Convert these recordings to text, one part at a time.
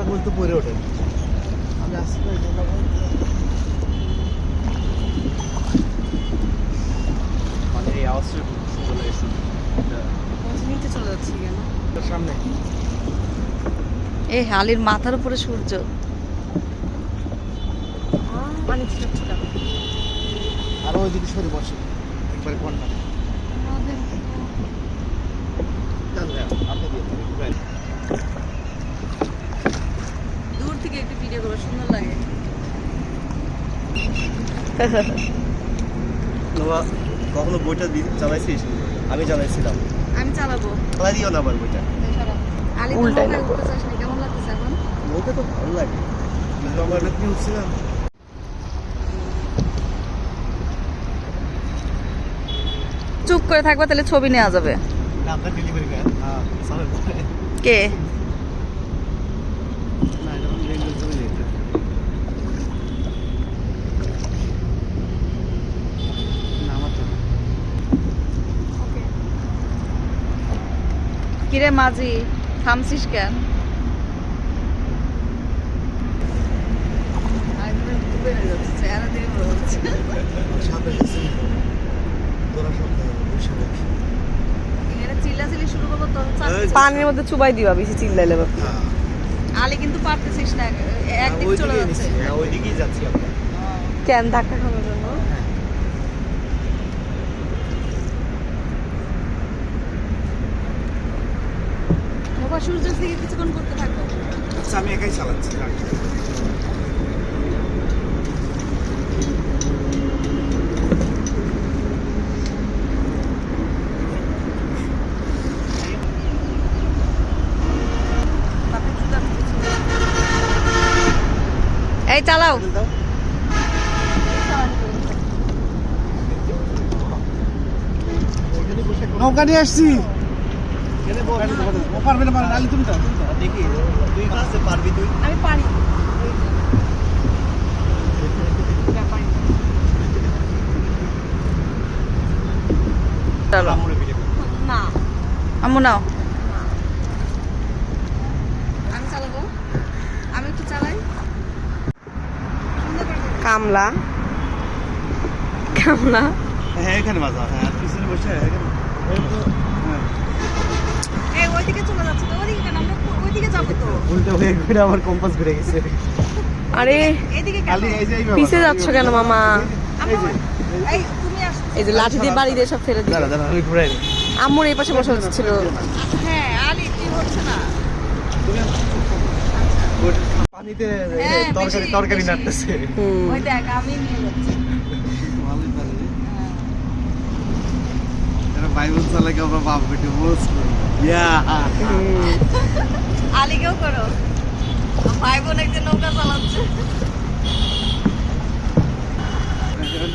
বলতে পড়ে ওঠে আমি আসছি মানে এই আওয়াজটা চলে এসে নিচে চলে যাচ্ছি কেন সামনে এই হালির মাথার উপরে সূর্য পানি ছিটাচ্ছে কেন আরো ওইদিকে সরে বসে একবারে কোনটা দূর থেকে একটু ভিডিও করো সুন্দর লাগে কখনো বইটা চালাইছিস? আমি চালাইছিলাম। আমি চালাবো চালাই দিও না আবার বইটা। আলি উল্টাই না। উঠতে চাস না কেমন লাগতেছে এখন বইটা তো ভালো লাগে কিন্তু আমার নাকি উঠছিলাম চুপ করে থাকবা তাহলে ছবি নেওয়া যাবে না আপনার ডেলিভারি ম্যান সামনে কে না এটা আমি রেগুলার চলে যেতে না আমার তো কিরে মাঝি থামছিস কেন সাথে গেছি তোরা সব বসে দেখি চিল্লাচিল্লি শুরু করবো তো পানির মধ্যে চুবাই দিবা বেশি চিল্লাইলে বাবা। আলি কিন্তু পারতেছিস না একদিক চলে যাচ্ছে ওইদিকেই যাচ্ছি আমরা কেন ধাক্কা খাওয়ার জন্য বাবা সূর্যের দিকে কিছুক্ষণ করতে থাকো আচ্ছা আমি একাই চালাচ্ছি এই চালাও নৌকা নিয়ে আসছি পারবে না পারবে আলি তুমি তো দেখি তুই কাছে পারবি তুই আমি পারি না আম্মু নাও আমি চালাবো আমি একটু চালাই কামলা কামলা হ্যাঁ এখানে মাজা হ্যাঁ পিছনে বসে এই ওইদিকে চলে যাচ্ছে তো ওইদিকে কেন আমরা ওইদিকে যাবো তো উল্টো হয়ে ঘুরে আমার কম্পাস ঘুরে গেছে আরে এইদিকে কেন খালি এই যে পিছে যাচ্ছ কেন মামা এই তুমি আসো এই যে লাঠি দিয়ে বাড়ি দিয়ে সব ফেলে দিবে দাঁড়া দাঁড়া আমি ঘুরাই নি আম্মুর এই পাশে বসা ছিল হ্যাঁ আলি কি হচ্ছে না পানিতে হ্যাঁ, তরকারি বেশি, তরকারি বেশি। নাড়তেছে ওই দেখ আমি নিয়ে যাচ্ছি ভালোই পারে এরা বাইবেল চালাকে আমরা বাপ বেটি বস ইয়া আলিকেও করো ভাই বোন একদিন নৌকা চালাচ্ছে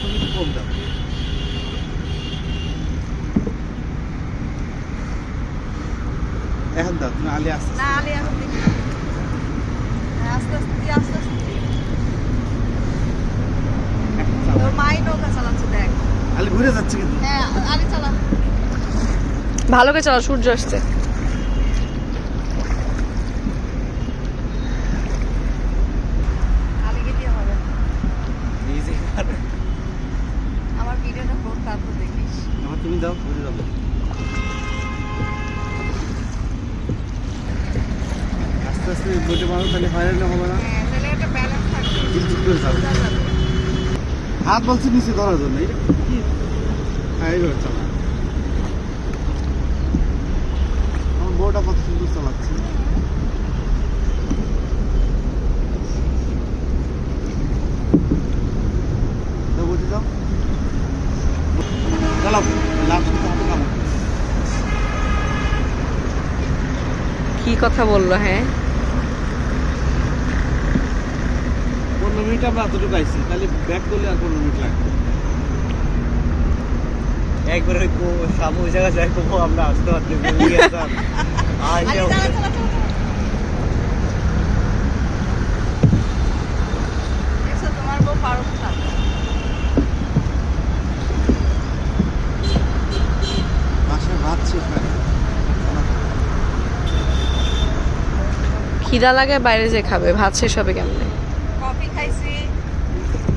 তুমি কম দাও এখন দাও তুমি আলি আসছে না আলি এখন দেখি হ্যাঁ, আস্তে আস্তে তুই আস্তে আস্তে তোর মাই নৌকা চালাচ্ছে দেখ আলি ঘুরে যাচ্ছে কিন্তু হ্যাঁ আলি চালা ভালো করে চলো সূর্য আসছে আলিকে দিয়ে হবে না। ইজি আমার ভিডিওটা হোক তারপর দেখিস আমার তুমি দাও ঘুরে যাবে আস্তে আস্তে বইটা মারো তাহলে ভাইরাল হবে না হ্যাঁ তাহলে একটা ব্যালেন্স থাকবে চিলচিল করে যাবে বোঝা যাবে। হাত বলছি নিচে ধরার জন্য এটা কি হ্যাঁ এইভাবে চালা আমার বউটা কত সুন্দর চালাচ্ছে দাও বলছি দাও চালাও লাভ হাতে কামো কি কথা বললো হ্যাঁ 15 মিনিট আমরা এতটুকু আইছি তাহলে ব্যাক করলে আর 15 মিনিট লাগবে একবার ওই সামু জায়গা যাই তো আমরা আসতে পারতে বলি আর আলি চালা চালা চালা দেখছো তোমার বউ পারো না বাসায় ভাত শেষ হয় খিদা লাগে বাইরে যে খাবে, ভাত শেষ হবে কেমনে? কফি খাইছি,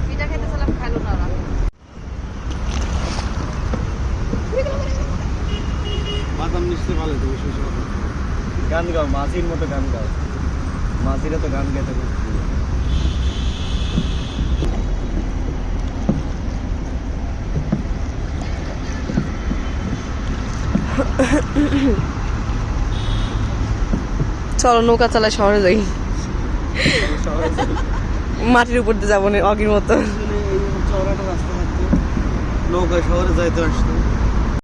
পিঠা খেতেছিলাম, খাইলো না ওরা। বাদাম নিশ্চয়ই ভালো তো বসে বসে বাদাম। গান গাও, মাঝির মতো গান গাও। মাঝিরা তো গান গাইতে খুব প্রিয়। চলো নৌকা চালায় শহরে যাই, শহরে যাই। মাটির উপর দিয়ে যাবো না অগির মতো। আসলে এই চওড়াটা রাস্তা থাকতো, নৌকায় শহরে যাইতে আসতো।